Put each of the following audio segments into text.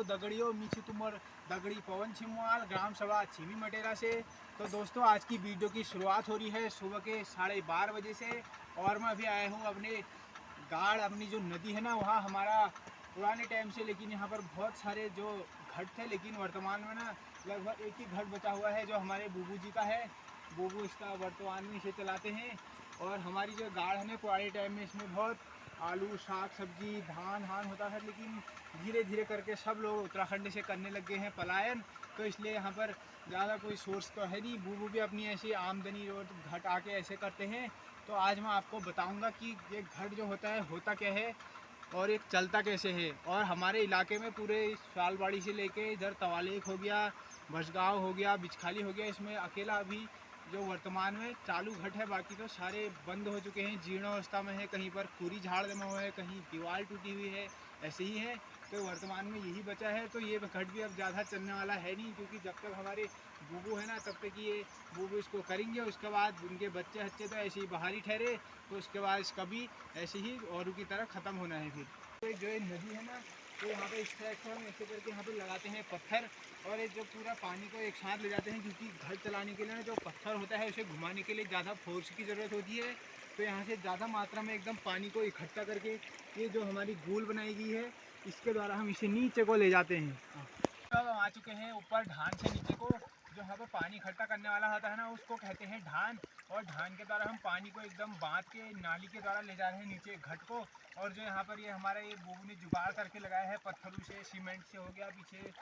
तो दगड़ियों मीछी तुमर दगड़ी पवन छिमवाल ग्राम सभा छिमी मटेरा से। तो दोस्तों आज की वीडियो की शुरुआत हो रही है सुबह के 12:30 बजे से। और मैं अभी आया हूँ अपने गाड़, अपनी जो नदी है ना वहाँ हमारा पुराने टाइम से, लेकिन यहाँ पर बहुत सारे जो घाट थे, लेकिन वर्तमान में ना लगभग एक ही घाट बचा हुआ है जो हमारे बूबू जी का है। बूबू इसका वर्तमान में इसे चलाते हैं। और हमारी जो गाड़ है ना पुराने टाइम में इसमें बहुत आलू साग सब्जी धान होता था, लेकिन धीरे धीरे करके सब लोग उत्तराखंड से करने लग गए हैं पलायन। तो इसलिए यहाँ पर ज़्यादा कोई सोर्स तो है नहीं। बूबू भी अपनी ऐसी आमदनी और घट आके ऐसे करते हैं। तो आज मैं आपको बताऊंगा कि ये घट जो होता है होता क्या है और एक चलता कैसे है। और हमारे इलाके में पूरे सालबाड़ी से लेके इधर तवालेक हो गया, बसगांव हो गया, बिचखाली हो गया, इसमें अकेला अभी जो वर्तमान में चालू घट है, बाकी तो सारे बंद हो चुके हैं, जीर्णावस्था में है। कहीं पर पूरी झाड़ जमा हुआ है, कहीं दीवार टूटी हुई है, ऐसे ही है। तो वर्तमान में यही बचा है। तो ये घट भी अब ज़्यादा चलने वाला है नहीं, क्योंकि जब तक हमारे बूबू है ना तब तक ये बूबू इसको करेंगे। उसके बाद उनके बच्चे तो ऐसे ही बाहर ही ठहरे, तो उसके बाद इसका भी ऐसे ही औरों की तरह ख़त्म होना है। फिर तो जो ये नदी है ना, तो यहाँ पे इस तरह से हम ऐसे करके यहाँ पे लगाते हैं पत्थर, और ये जो पूरा पानी को एक साथ ले जाते हैं, क्योंकि घर चलाने के लिए ना जो पत्थर होता है उसे घुमाने के लिए ज़्यादा फोर्स की ज़रूरत होती है। तो यहाँ से ज़्यादा मात्रा में एकदम पानी को इकट्ठा करके ये जो हमारी गोल बनाई गई है, इसके द्वारा हम इसे नीचे को ले जाते हैं। अब हम आ चुके हैं ऊपर ढान से नीचे को। जो यहाँ पर पानी इकट्ठा करने वाला होता है ना उसको कहते हैं ढान। और ढान के द्वारा हम पानी को एकदम बांध के नाली के द्वारा ले जा रहे हैं नीचे घट को। और जो यहाँ पर ये हमारा ये बूबू ने जुगाड़ करके लगाया है, पत्थरों से सीमेंट से हो गया, पीछे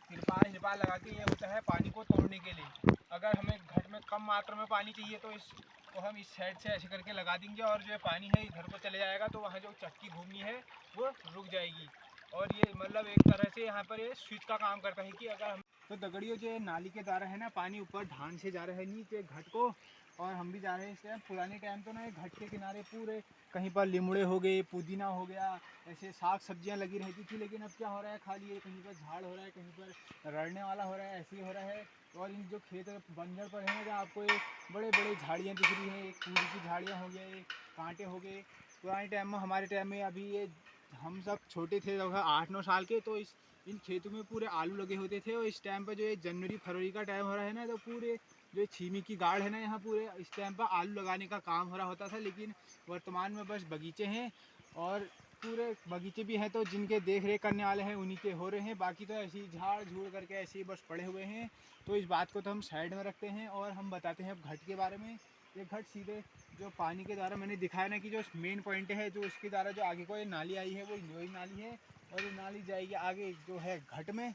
तिरपाल लगा के, ये होता है पानी को तोड़ने के लिए। अगर हमें घट में कम मात्रा में पानी चाहिए तो इसको हम इस साइड से ऐसे करके लगा देंगे, और जो पानी है इधर को चले जाएगा, तो वहाँ जो चक्की घूमनी है वो रुक जाएगी। और ये मतलब एक तरह से यहाँ पर ये स्विच का काम करता है कि अगर हम तो दगड़ियों जो नाली के द्वारा है ना पानी ऊपर ढान से जा रहा है नीचे घट को, और हम भी जा रहे हैं इस टाइम। पुराने टाइम तो ना ये घट के किनारे पूरे कहीं पर लिमड़े हो गए, पुदीना हो गया, ऐसे साग सब्जियां लगी रहती थी। लेकिन अब क्या हो रहा है, खाली ये कहीं पर झाड़ हो रहा है, कहीं पर रड़ने वाला हो रहा है, ऐसे ही हो रहा है। और इन जो खेत बंजर पर है जहाँ आपको ये बड़े बड़े झाड़ियाँ दिख रही हैं, पूरी की झाड़ियाँ हो गए, कांटे हो गए। पुराने टाइम में हमारे टाइम में अभी ये हम सब छोटे थे लगभग 8-9 साल के, तो इन खेतों में पूरे आलू लगे होते थे। और इस टाइम पर जो ये जनवरी फरवरी का टाइम हो रहा है ना, तो पूरे जो छीमी की गाड़ है ना यहाँ पूरे इस टाइम पर आलू लगाने का काम हो रहा होता था। लेकिन वर्तमान में बस बगीचे हैं, और पूरे बगीचे भी हैं तो जिनके देख रेख करने वाले हैं उन्हीं के हो रहे हैं। बाकी तो ऐसे ही झाड़ झूड़ करके ऐसे ही बस पड़े हुए हैं। तो इस बात को तो हम साइड में रखते हैं और हम बताते हैं अब घट के बारे में। ये घट सीधे जो पानी के द्वारा मैंने दिखाया ना कि जो मेन पॉइंट है, जो इसके द्वारा जो आगे को ये नाली आई है वो वही नाली है। और ये नाली जाएगी आगे जो है घट में,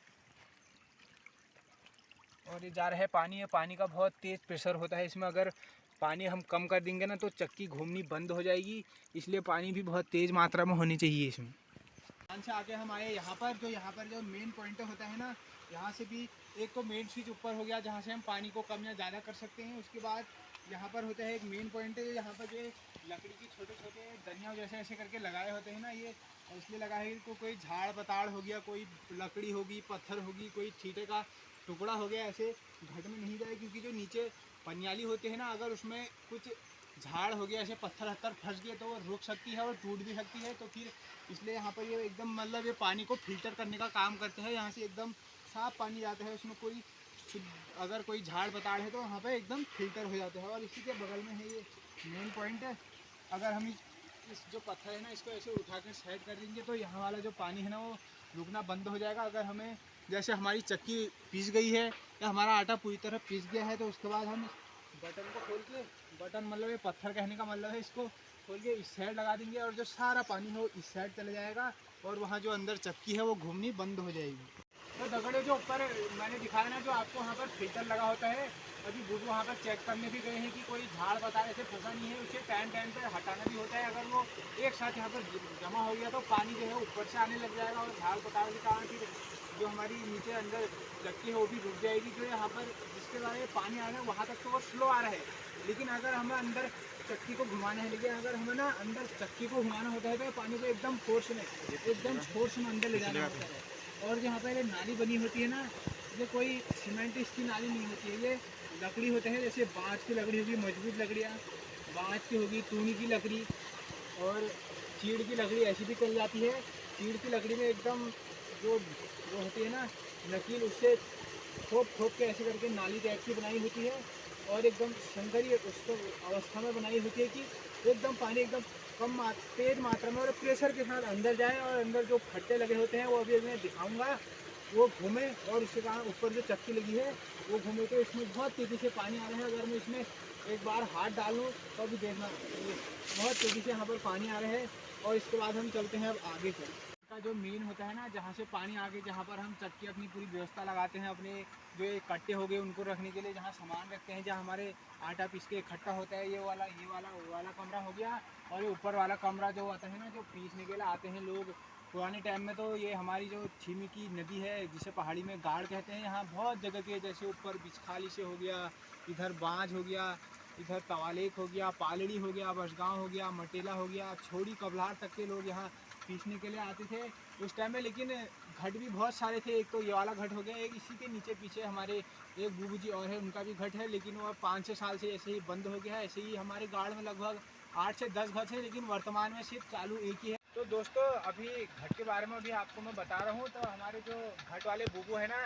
और ये जा रहा है पानी है। पानी का बहुत तेज़ प्रेशर होता है इसमें, अगर पानी हम कम कर देंगे ना तो चक्की घूमनी बंद हो जाएगी। इसलिए पानी भी बहुत तेज़ मात्रा में होनी चाहिए इसमें। ध्यान से आके हम आए यहाँ पर जो मेन पॉइंट होता है ना, यहाँ से भी एक तो मेन स्विच ऊपर हो गया जहाँ से हम पानी को कम या ज़्यादा कर सकते हैं। उसके बाद यहाँ पर होता है एक मेन पॉइंट है, यहाँ पर जो लकड़ी की छोटे छोटे दनिया जैसे ऐसे करके लगाए होते हैं ना, ये इसलिए लगाए हैं तो कोई झाड़ पताड़ हो गया, कोई लकड़ी होगी, पत्थर होगी, कोई छींटे का टुकड़ा हो गया, ऐसे घट में नहीं जाए। क्योंकि जो नीचे पनियाली होते हैं ना, अगर उसमें कुछ झाड़ हो गया, ऐसे पत्थर हत्थर फंस गए तो वो रुक सकती है और टूट भी सकती है। तो फिर इसलिए यहाँ पर ये एकदम मतलब ये पानी को फिल्टर करने का काम करते हैं। यहाँ से एकदम साफ़ पानी जाता है, उसमें कोई अगर कोई झाड़ पताड़ है तो वहाँ पे एकदम फिल्टर हो जाता है। और इसी के बगल में है ये मेन पॉइंट है। अगर हम इस जो पत्थर है ना इसको ऐसे उठा कर साइड कर देंगे तो यहाँ वाला जो पानी है ना वो रुकना बंद हो जाएगा। अगर हमें जैसे हमारी चक्की पीस गई है या हमारा आटा पूरी तरह पीस गया है, तो उसके बाद हम बटन को खोल के, बटन मतलब ये पत्थर कहने का मतलब है, इसको खोल के इस साइड लगा देंगे और जो सारा पानी है वो इस साइड चला जाएगा, और वहाँ जो अंदर चक्की है वो घूमनी बंद हो जाएगी। तो दगड़े जो ऊपर मैंने दिखाया ना, जो आपको वहाँ पर फिल्टर लगा होता है, अभी बुजुर्ग वहाँ पर चेक करने भी गए हैं कि कोई झाड़ पताड़ ऐसे फंसा नहीं है, उसे टाइम पर हटाना भी होता है। अगर वो एक साथ यहाँ पर जमा हो गया तो पानी जो है ऊपर से आने लग जाएगा, और झाड़ पताड़ के कारण फिर जो हमारी नीचे अंदर चक्की है वो भी रुक जाएगी। जो यहाँ पर जिसके द्वारा ये पानी आ रहा है वहाँ तक तो वो स्लो आ रहा है, लेकिन अगर हमें अंदर चक्की को घुमाना है, लेकिन अगर हमें ना अंदर चक्की को घुमाना होता है तो पानी को एकदम फोर्स में अंदर ले जाना होता है। और यहाँ पर ये नाली बनी होती है ना, ये कोई सीमेंट इसकी नाली नहीं होती है, ये लकड़ी होते हैं, जैसे बाँस की लकड़ी होगी, मजबूत लकड़ियाँ बाँस की होगी, टूनी की लकड़ी और चीड़ की लकड़ी ऐसी भी चल जाती है। चीड़ की लकड़ी में एकदम जो वो होती है ना नकील, उससे ठोक के ऐसे करके नाली टाइप की बनाई होती है और एकदम शंकरी उस अवस्था में बनाई होती है कि एकदम पानी एकदम तेज मात्रा में और प्रेशर के साथ अंदर जाए और अंदर जो खट्टे लगे होते हैं वो अभी मैं दिखाऊंगा, वो घूमे और उसके कारण ऊपर जो चक्की लगी है वो घूमे। तो इसमें बहुत तेज़ी से पानी आ रहा है। अगर मैं इसमें एक बार हाथ डालूँ तो अभी देखना बहुत तेज़ी से यहाँ पर पानी आ रहा है। और इसके बाद हम चलते हैं अब आगे को का जो मेन होता है ना, जहाँ से पानी आगे, जहाँ पर हम चक्की अपनी पूरी व्यवस्था लगाते हैं अपने जो ये कट्टे हो गए उनको रखने के लिए, जहाँ सामान रखते हैं, जहाँ हमारे आटा पीस के इकट्ठा होता है, वो वाला कमरा हो गया। और ये ऊपर वाला कमरा जो आता है ना, जो पीसने के लिए आते हैं लोग पुराने टाइम में, तो ये हमारी जो छिमी की नदी है जिसे पहाड़ी में गाड़ कहते हैं, यहाँ बहुत जगह के, जैसे ऊपर बिछखाली से हो गया, इधर बाँझ हो गया, इधर तवालेक हो गया, पालड़ी हो गया, बसगांव हो गया, मटेला हो गया, छोड़ी कबलार तक के लोग यहाँ पीसने के लिए आते थे उस टाइम में। लेकिन घट भी बहुत सारे थे। एक तो ये वाला घट हो गया, एक इसी के नीचे पीछे हमारे एक बूबू जी और है, उनका भी घट है, लेकिन वो 5-6 साल से ऐसे ही बंद हो गया है। ऐसे ही हमारे गाड़ में लगभग 8 से 10 घट है, लेकिन वर्तमान में सिर्फ चालू एक ही है। तो दोस्तों अभी घट के बारे में भी आपको मैं बता रहा हूँ। तो हमारे जो घट वाले बूबू है ना,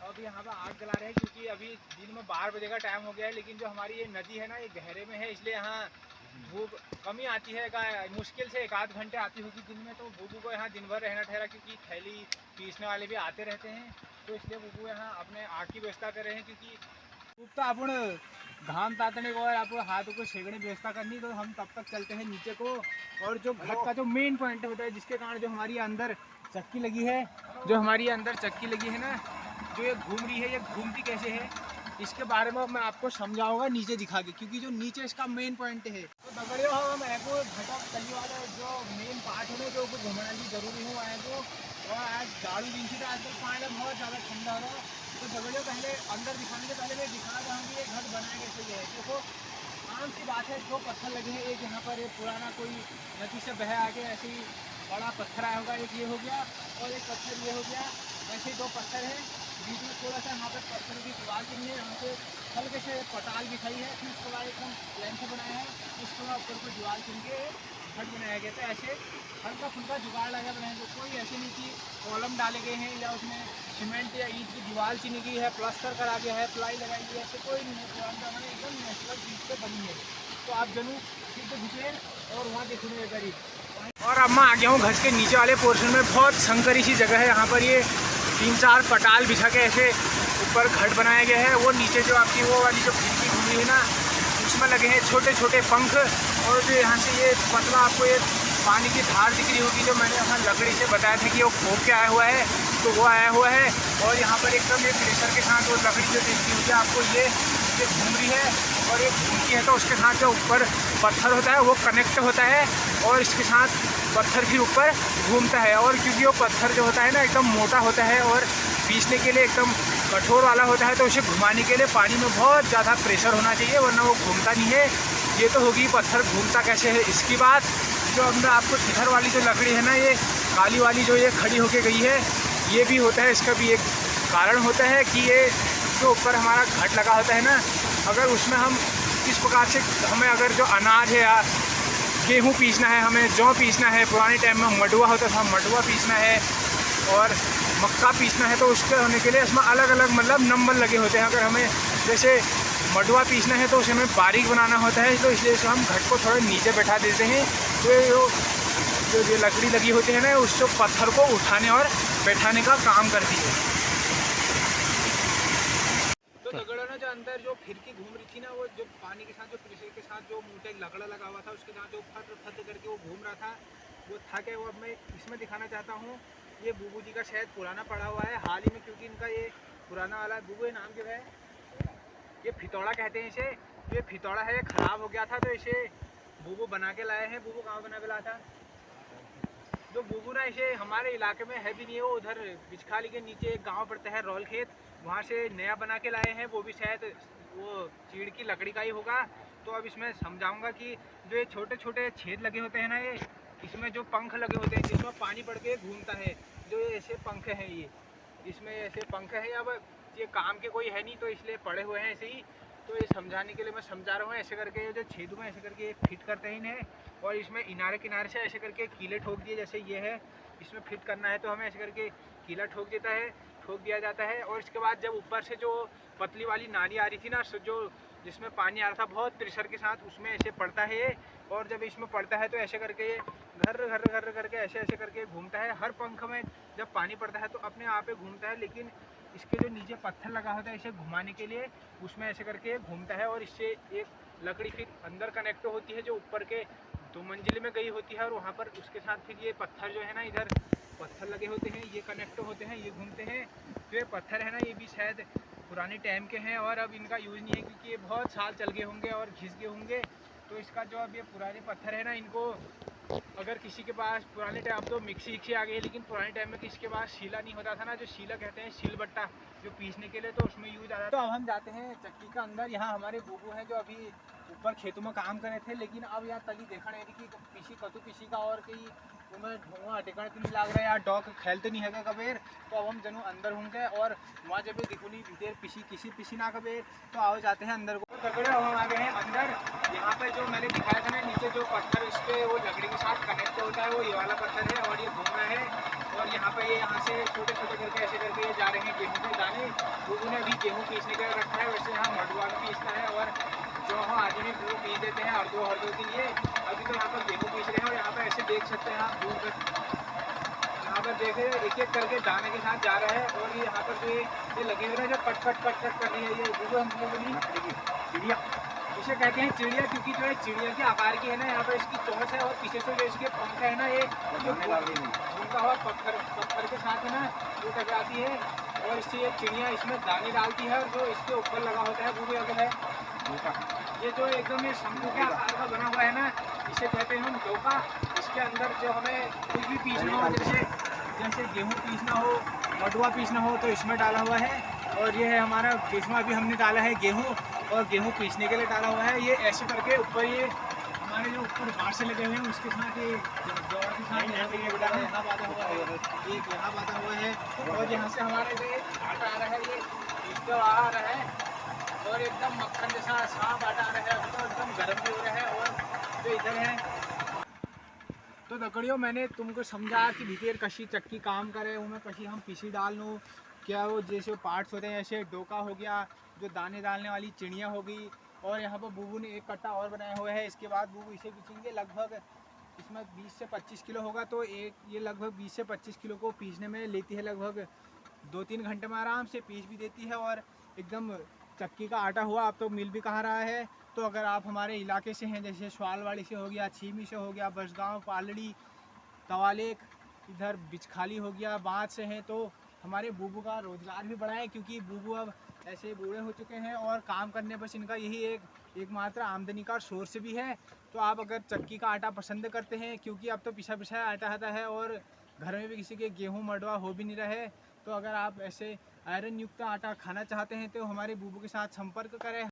अभी यहाँ पर आग जला रहे हैं, क्योंकि अभी दिन में 12 बजे का टाइम हो गया है। लेकिन जो हमारी ये नदी है ना, ये गहरे में है, इसलिए यहाँ धूप कमी आती है। मुश्किल से 1-8 घंटे आती होगी दिन में। तो बूबू को यहाँ दिन भर रहना ठहरा, क्योंकि थैली पीसने वाले भी आते रहते हैं। तो इसलिए बूबू यहाँ अपने आग की व्यवस्था कर रहे हैं, क्योंकि धूप तो अपन घाम तातने को और आप हाथों को सेकने की व्यवस्था करनी। तो हम तब तक चलते हैं नीचे को। और जो घट का जो मेन पॉइंट होता है, जिसके कारण जो हमारी अंदर चक्की लगी है, ना, जो ये घूम रही है, ये घूमती कैसे है, इसके बारे में मैं आपको समझाऊंगा नीचे दिखा के, क्योंकि जो नीचे इसका मेन पॉइंट है। तो दगड़ियों हम ऐको घटक तली वाला जो मेन पार्ट है जो घुमाना भी जरूरी हो आए को। और आज झाड़ू दिन से आजकल पानी बहुत ज़्यादा ठंडा हो रहा है। तो दगड़ियों पहले अंदर दिखाने के पहले मैं दिखा रहा हूँ कि ये घर बनाया कैसे गया है। देखो आम सी बात है, दो पत्थर लगे हैं। एक यहाँ पर एक पुराना कोई नदी से बह आके ऐसे ही बड़ा पत्थर आया होगा, एक ये हो गया और एक पत्थर ये हो गया। ऐसे ही 2 पत्थर हैं। बीच में थोड़ा सा यहाँ पर पत्थर की दीवार की है, यहाँ पे हल्के से पटाल बिछाई है, फिर उसके बाद एकदम प्लेन से बनाया है, उसके बाद ऊपर को दीवार चुन के घट बनाया गया। तो ऐसे हल्का फुल्का जुगाड़ लगा बनाएंगे, कोई ऐसे नहीं कि कॉलम डाले गए हैं या उसमें सीमेंट या ईंट की दीवार चुनी गई है, प्लास्टर करा गया है, प्लाई लगाई गई है, ऐसे कोई नहीं है। पुराना जमाना एकदम नेचुरल चीज़ से बनी है। तो आप जरूर सीधे घुसे और वहाँ देखने करीब। और अब मैं आ गया हूँ घट के नीचे वाले पोर्शन में। बहुत शंकरी सी जगह है यहाँ पर। ये 3-4 पटाल बिछा के ऐसे ऊपर घट बनाया गया है। वो नीचे जो आपकी वो वाली जो खिड़की घूमी है ना, उसमें लगे हैं छोटे छोटे पंख। और जो यहाँ से ये पतला आपको ये पानी की धार दिख रही होगी, जो मैंने अपना लकड़ी से बताया था कि वो खोप के आया हुआ है, तो वो आया हुआ है। और यहाँ पर एकदम ये प्रेशर के साथ वो लकड़ी जो दिखती होगी आपको, ये घूम रही है और ये घूमती है, तो उसके साथ जो ऊपर पत्थर होता है वो कनेक्ट होता है और इसके साथ पत्थर भी ऊपर घूमता है। और क्योंकि वो पत्थर जो होता है ना एकदम मोटा होता है और पीसने के लिए एकदम कठोर वाला होता है, तो उसे घुमाने के लिए पानी में बहुत ज़्यादा प्रेशर होना चाहिए, वरना वो घूमता नहीं है। ये तो होगी पत्थर घूमता कैसे है इसकी बात। जो अब मैं आपको इधर वाली जो लकड़ी है ना, ये काली वाली जो ये खड़ी होके गई है, ये भी होता है, इसका भी एक कारण होता है कि ये जो ऊपर हमारा घट लगा होता है ना, अगर उसमें हम किस प्रकार से हमें अगर जो अनाज है या गेहूँ पीसना है, हमें जौ पीसना है, पुराने टाइम में मडुआ होता था, मडुआ पीसना है और मक्का पीसना है, तो उसके होने के लिए इसमें अलग अलग मतलब नंबर लगे होते हैं। अगर हमें जैसे मडुआ पीसना है तो उसे हमें बारीक बनाना होता है, तो इसलिए हम घट को थोड़ा नीचे बैठा देते हैं। तो जो ये लकड़ी लगी होती है ना, उसको पत्थर को उठाने और बैठाने का काम करती है। तो दगड़ों ने जो अंदर जो फिरकी घूम रही थी ना, वो जो पानी के साथ जो प्रेशर के साथ जो मोटे लकड़ा लगा हुआ था, उसके साथ जो फट फट करके वो घूम रहा था, वो था क्या, वो अब मैं इसमें दिखाना चाहता हूँ। ये बूबू जी का शायद पुराना पड़ा हुआ है हाल ही में, क्योंकि इनका ये पुराना वाला बूबू नाम जो है, ये फितौड़ा कहते हैं इसे। ये फितौड़ा है, ये ख़राब हो गया था, तो इसे बूबू बना के लाए हैं। बूबू कहाँ बना के लाया था? जो बूबू ना, इसे हमारे इलाके में है भी नहीं है, वो उधर बिचखाली के नीचे एक गांव पड़ता है रौल खेत, वहाँ से नया बना के लाए हैं। वो भी शायद वो चीड़ की लकड़ी का ही होगा। तो अब इसमें समझाऊंगा कि जो ये छोटे छोटे छेद लगे होते हैं ना, ये इसमें जो पंख लगे होते हैं जिसमें पानी पड़ के घूमता है, जो ये ऐसे पंख हैं, ये इसमें ऐसे पंख हैं। अब ये काम के कोई है नहीं, तो इसलिए पड़े हुए हैं ऐसे ही। तो ये समझाने के लिए मैं समझा रहा हूँ। ऐसे करके जो छेदों में ऐसे करके फिट करते हैं इन्हें, और इसमें किनारे किनारे से ऐसे करके कीले ठोक दिए, जैसे ये है, इसमें फिट करना है तो हमें ऐसे करके कीला ठोक दिया जाता है। और इसके बाद जब ऊपर से जो पतली वाली नाली आ रही थी ना, जो जिसमें पानी आ रहा था बहुत प्रेशर के साथ, उसमें ऐसे पड़ता है ये। और जब इसमें पड़ता है तो ऐसे करके ये घर घर घर करके ऐसे करके घूमता है। हर पंख में जब पानी पड़ता है तो अपने आप पे घूमता है, लेकिन इसके जो नीचे पत्थर लगा होता है इसे घुमाने के लिए, उसमें ऐसे करके घूमता है। और इससे एक लकड़ी फिर अंदर कनेक्ट होती है जो ऊपर के 2 मंजिल में गई होती है, और वहाँ पर उसके साथ फिर ये पत्थर जो है ना, इधर पत्थर लगे होते हैं, ये कनेक्ट होते हैं, ये घूमते हैं। तो ये पत्थर है ना, ये भी शायद पुराने टाइम के हैं और अब इनका यूज़ नहीं है, क्योंकि ये बहुत साल चल गए होंगे और घिस गए होंगे। तो इसका जो अब ये पुराने पत्थर है ना, इनको अगर किसी के पास पुराने टाइम, अब तो मिक्सी आ गई है, लेकिन पुराने टाइम में किसी के पास शीला नहीं होता था ना, जो शीला कहते हैं सिलबट्टा, जो पीसने के लिए, तो उसमें यूज आता था। तो अब हम जाते हैं चक्की का अंदर। यहाँ हमारे बूबू हैं जो अभी ऊपर खेतों में काम कर रहे थे, लेकिन अब यहाँ तली देखा नहीं कि पीसी कतु पीसी का और कहीं उनमें धुआं टिकट तो नहीं लग रहा है, या डॉग खेलते नहीं है कबेर। तो अब हम जनू अंदर होंगे और वहाँ जब दिखुनी भीतर किसी ना कबेर, तो आओ जाते हैं अंदर को। तगड़े हम आ गए हैं अंदर। यहाँ पे जो मैंने दिखाया था ना, नीचे जो पत्थर इसके वो लकड़ी के साथ कनेक्ट होता है, वो ये वाला पत्थर है और ये घूम रहा है। और यहाँ पे ये यहाँ से छोटे छोटे करके ऐसे करके ये जा रहे हैं गेहूँ के दाने। बूबू ने अभी गेहूँ पीसने के लिए रखा है, वैसे यहाँ मडुआ भी पीसता है और जो हम आदमी वो पीस देते हैं हरदो के लिए। अभी तो यहाँ पर गेहूँ पीस रहे हैं और यहाँ पर ऐसे देख सकते हैं आप दूर तक, यहाँ पर देख रहे हैं एक एक करके दाने के साथ जा रहा है। और ये यहाँ पर जो ये लगे हुए हैं जो कट कर रही है, ये बूबू हमको बोली चिड़िया, इसे कहते हैं चिड़िया, क्योंकि जो है चिड़िया के आकार की है ना, यहाँ पर इसकी चोंच है और पीछे से जो इसके पंख है ना, ये उनका हुआ पत्थर के साथ है ना, वो टकराती है और इससे ये चिड़िया इसमें दाने डालती है। और जो इसके ऊपर लगा होता है वो भी अगर है ये जो एकदम ये शंकु के आकार का बना हुआ है ना, इसे कहते हैं हम डोका। इसके अंदर जो हमें कुछ भी पीसना हो, जैसे गेहूँ पीसना हो, मडुआ पीसना हो, तो इसमें डाला हुआ है। और ये है हमारा, इसमें अभी हमने डाला है गेहूँ, और गेहूँ पीसने के लिए डाला हुआ है। ये ऐसे करके ऊपर ये हमारे जो ऊपर बाढ़ से लगे हुए हैं उसके साथ ये दौड़ के साथ यहाँ बांधा हुआ है, एक यहाँ बांधा हुआ है। और यहाँ से हमारे जो आटा आ रहा है, ये इसका आ रहा है और एकदम मक्खन जैसा साफ आटा आ रहा है, तो एकदम गर्म भी हो रहा है। और जो इधर है तो दकड़ियों, मैंने तुमको समझा कि भीतर कशी चक्की काम करे, उनमें कशी हम पीसी डाल लूँ क्या, वो जैसे पार्ट्स होते हैं, जैसे डोका हो गया, जो दाने डालने वाली चिड़िया हो गई। और यहाँ पर बूबू ने एक कट्टा और बनाया हुआ है, इसके बाद बूबू इसे पीसेंगे। लगभग इसमें 20 से 25 किलो होगा, तो एक ये लगभग 20 से 25 किलो को पीसने में लेती है लगभग 2-3 घंटे में आराम से पीस भी देती है। और एकदम चक्की का आटा हुआ। अब तो मिल भी कहाँ रहा है, तो अगर आप हमारे इलाके से हैं, जैसे स्वालवाड़ी से हो गया, छीमी से हो गया, बसगांव, पालड़ी, तवालेक, इधर बिचखाली हो गया, बाँध से हैं, तो हमारे बूबू का रोज़गार भी बढ़ा है, क्योंकि बूबू अब ऐसे बूढ़े हो चुके हैं और काम करने बस इनका यही एकमात्र आमदनी का सोर्स भी है। तो आप अगर चक्की का आटा पसंद करते हैं, क्योंकि अब तो पिसा पिसाया आटा आता है और घर में भी किसी के गेहूँ मडवा हो भी नहीं रहे, तो अगर आप ऐसे आयरन युक्त आटा खाना चाहते हैं तो हमारे बूबू के साथ संपर्क करें।